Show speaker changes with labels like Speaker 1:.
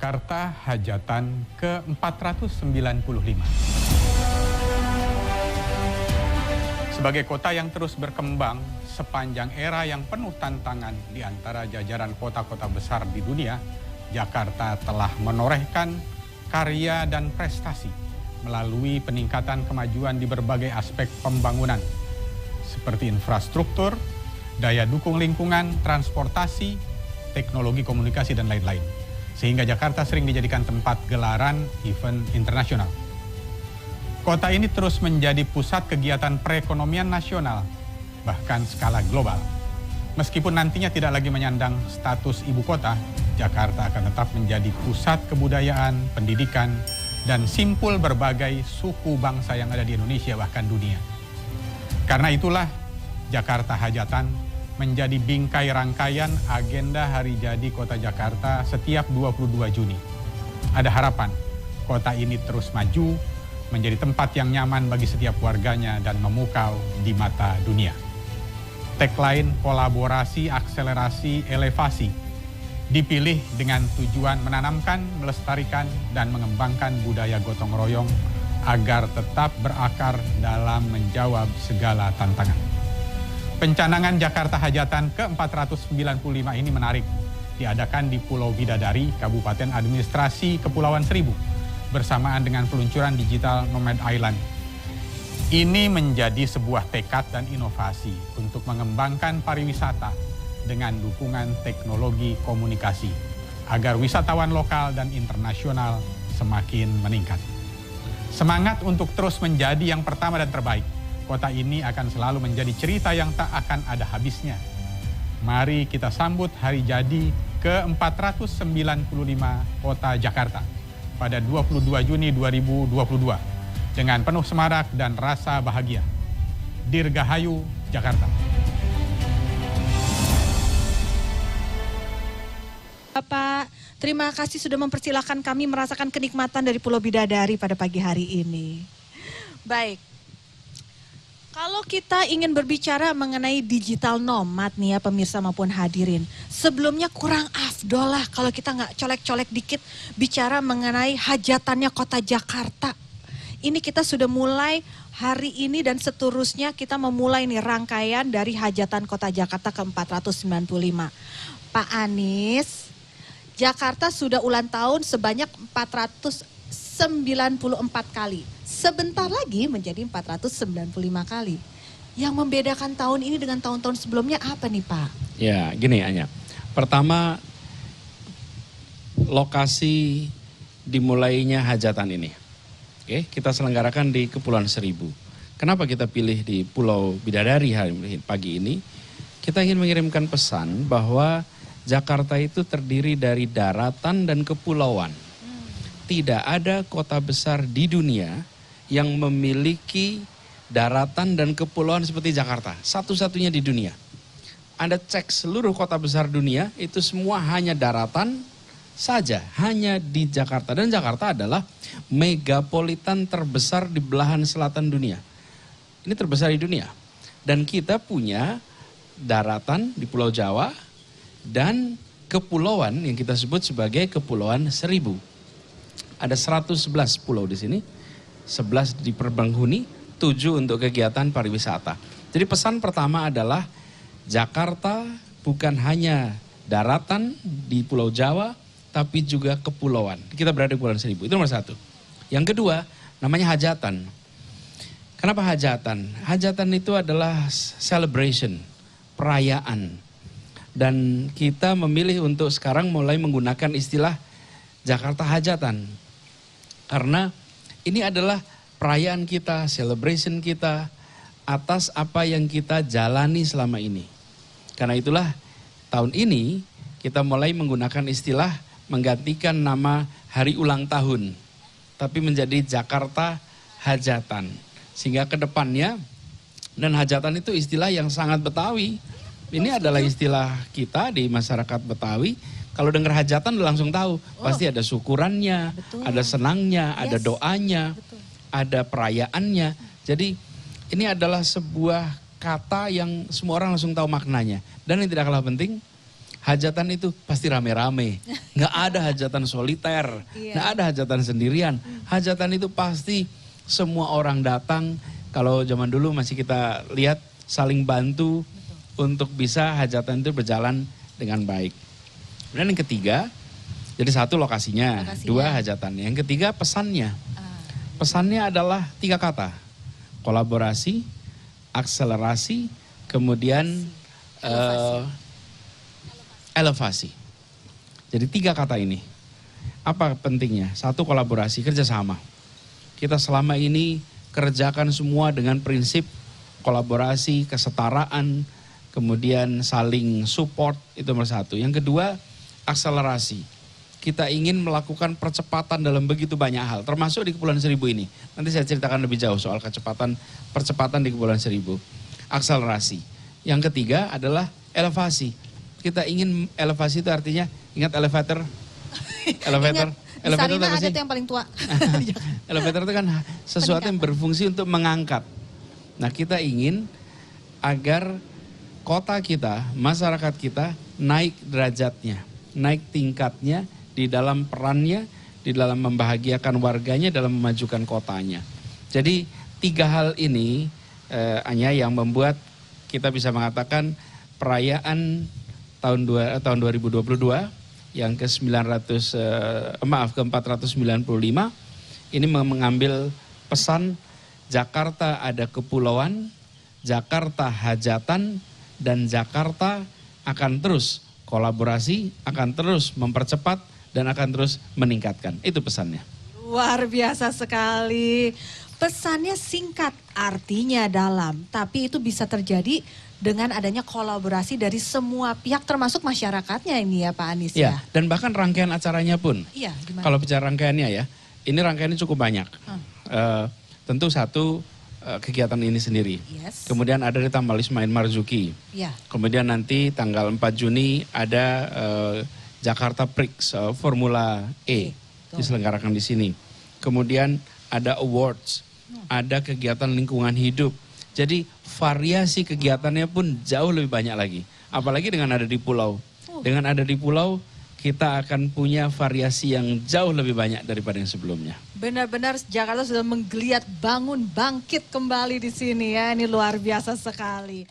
Speaker 1: Jakarta Hajatan ke-495. Sebagai kota yang terus berkembang sepanjang era yang penuh tantangan di antara jajaran kota-kota besar di dunia, Jakarta telah menorehkan karya dan prestasi melalui peningkatan kemajuan di berbagai aspek pembangunan, seperti infrastruktur, daya dukung lingkungan, transportasi, teknologi komunikasi, dan lain-lain. Sehingga Jakarta sering dijadikan tempat gelaran event internasional. Kota ini terus menjadi pusat kegiatan perekonomian nasional, bahkan skala global. Meskipun nantinya tidak lagi menyandang status ibu kota, Jakarta akan tetap menjadi pusat kebudayaan, pendidikan, dan simpul berbagai suku bangsa yang ada di Indonesia, bahkan dunia. Karena itulah, Jakarta Hajatan menjadi bingkai rangkaian agenda Hari Jadi Kota Jakarta setiap 22 Juni. Ada harapan kota ini terus maju, menjadi tempat yang nyaman bagi setiap warganya dan memukau di mata dunia. Tagline kolaborasi, akselerasi, elevasi dipilih dengan tujuan menanamkan, melestarikan, dan mengembangkan budaya gotong royong agar tetap berakar dalam menjawab segala tantangan. Pencanangan Jakarta Hajatan ke-495 ini menarik, diadakan di Pulau Bidadari, Kabupaten Administrasi Kepulauan Seribu, bersamaan dengan peluncuran digital Nomad Island. Ini menjadi sebuah tekad dan inovasi untuk mengembangkan pariwisata dengan dukungan teknologi komunikasi, agar wisatawan lokal dan internasional semakin meningkat. Semangat untuk terus menjadi yang pertama dan terbaik. Kota ini akan selalu menjadi cerita yang tak akan ada habisnya. Mari kita sambut Hari Jadi ke-495 Kota Jakarta pada 22 Juni 2022 dengan penuh semarak dan rasa bahagia. Dirgahayu, Jakarta.
Speaker 2: Bapak, terima kasih sudah mempersilahkan kami merasakan kenikmatan dari Pulau Bidadari pada pagi hari ini. Baik. Kalau kita ingin berbicara mengenai digital nomad nih ya pemirsa maupun hadirin. Sebelumnya kurang afdol lah kalau kita nggak colek-colek dikit bicara mengenai hajatannya Kota Jakarta. Ini kita sudah mulai hari ini dan seterusnya kita memulai nih rangkaian dari hajatan Kota Jakarta ke-495. Pak Anies, Jakarta sudah ulang tahun sebanyak 494 kali. Sebentar lagi menjadi 495 kali. Yang membedakan tahun ini dengan tahun-tahun sebelumnya apa nih Pak?
Speaker 3: Ya gini Anya, pertama lokasi dimulainya hajatan ini. Oke, kita selenggarakan di Kepulauan Seribu. Kenapa kita pilih di Pulau Bidadari pagi ini? Kita ingin mengirimkan pesan bahwa Jakarta itu terdiri dari daratan dan kepulauan. Tidak ada kota besar di dunia yang memiliki daratan dan kepulauan seperti Jakarta. Satu-satunya di dunia. Anda cek seluruh kota besar dunia, itu semua hanya daratan saja. Hanya di Jakarta. Dan Jakarta adalah megapolitan terbesar di belahan selatan dunia. Ini terbesar di dunia. Dan kita punya daratan di Pulau Jawa dan kepulauan yang kita sebut sebagai Kepulauan Seribu. Ada 111 pulau di sini. 11 di Perbenghuni, 7 untuk kegiatan pariwisata. Jadi pesan pertama adalah Jakarta bukan hanya daratan di Pulau Jawa, tapi juga kepulauan. Kita berada di Kepulauan Seribu, itu nomor satu. Yang kedua, namanya hajatan. Kenapa hajatan? Hajatan itu adalah celebration, perayaan. Dan kita memilih untuk sekarang mulai menggunakan istilah Jakarta Hajatan. Karena ini adalah perayaan kita, celebration kita atas apa yang kita jalani selama ini. Karena itulah tahun ini kita mulai menggunakan istilah menggantikan nama hari ulang tahun. Tapi menjadi Jakarta Hajatan. Sehingga ke depannya, dan hajatan itu istilah yang sangat Betawi. Ini adalah istilah kita di masyarakat Betawi. Kalau dengar hajatan udah langsung tahu, pasti ada syukurannya, ada senangnya, ada doanya, ada perayaannya. Jadi ini adalah sebuah kata yang semua orang langsung tahu maknanya. Dan yang tidak kalah penting, Hajatan itu pasti rame-rame. Nggak ada hajatan soliter,
Speaker 2: Iya.
Speaker 3: nggak ada hajatan sendirian. Hajatan itu pasti semua orang datang. Kalau zaman dulu masih kita lihat saling bantu untuk bisa hajatan itu berjalan dengan baik. Kemudian yang ketiga, jadi satu lokasinya, dua hajatannya. Yang ketiga pesannya. Pesannya adalah 3 kata. Kolaborasi, akselerasi, kemudian elevasi. Jadi 3 kata ini. Apa pentingnya? Satu, kolaborasi, kerjasama. Kita selama ini kerjakan semua dengan prinsip kolaborasi, kesetaraan, kemudian saling support, itu nomor satu. Yang kedua, akselerasi. Kita ingin melakukan percepatan dalam begitu banyak hal, termasuk di Kepulauan Seribu ini. Nanti saya ceritakan lebih jauh soal percepatan di Kepulauan Seribu. Akselerasi. Yang ketiga adalah elevasi. Kita ingin elevasi itu artinya, ingat elevator? Elevator.
Speaker 2: Ingat,
Speaker 3: Elevator
Speaker 2: di Sarina
Speaker 3: apa
Speaker 2: ada
Speaker 3: sih?
Speaker 2: tuh yang paling tua.
Speaker 3: Elevator itu kan sesuatu yang berfungsi untuk mengangkat. Nah, kita ingin agar kota kita, masyarakat kita naik derajatnya, naik tingkatnya di dalam perannya, di dalam membahagiakan warganya, dalam memajukan kotanya. Jadi 3 hal ini hanya yang membuat kita bisa mengatakan perayaan tahun 2022 yang ke-495 ini mengambil pesan Jakarta ada kepulauan, Jakarta hajatan, dan Jakarta akan terus kolaborasi, akan terus mempercepat, dan akan terus meningkatkan. Itu pesannya.
Speaker 2: Luar biasa sekali. Pesannya singkat, artinya dalam. Tapi itu bisa terjadi dengan adanya kolaborasi dari semua pihak termasuk masyarakatnya ini ya Pak Anies ya.
Speaker 3: Dan bahkan rangkaian acaranya pun.
Speaker 2: Iya, gimana?
Speaker 3: Kalau bicara rangkaiannya ya, ini rangkaiannya cukup banyak. Tentu satu kegiatan ini sendiri.
Speaker 2: Yes.
Speaker 3: Kemudian ada di Taman Ismail Marzuki.
Speaker 2: Iya.
Speaker 3: Kemudian nanti tanggal 4 Juni ada Jakarta Prix Formula E diselenggarakan di sini. Kemudian ada awards, ada kegiatan lingkungan hidup. Jadi variasi kegiatannya pun jauh lebih banyak lagi. Apalagi dengan ada di pulau. Dengan ada di pulau, kita akan punya variasi yang jauh lebih banyak daripada yang sebelumnya.
Speaker 2: Benar-benar Jakarta sudah menggeliat, bangun, bangkit kembali di sini ya. Ini luar biasa sekali.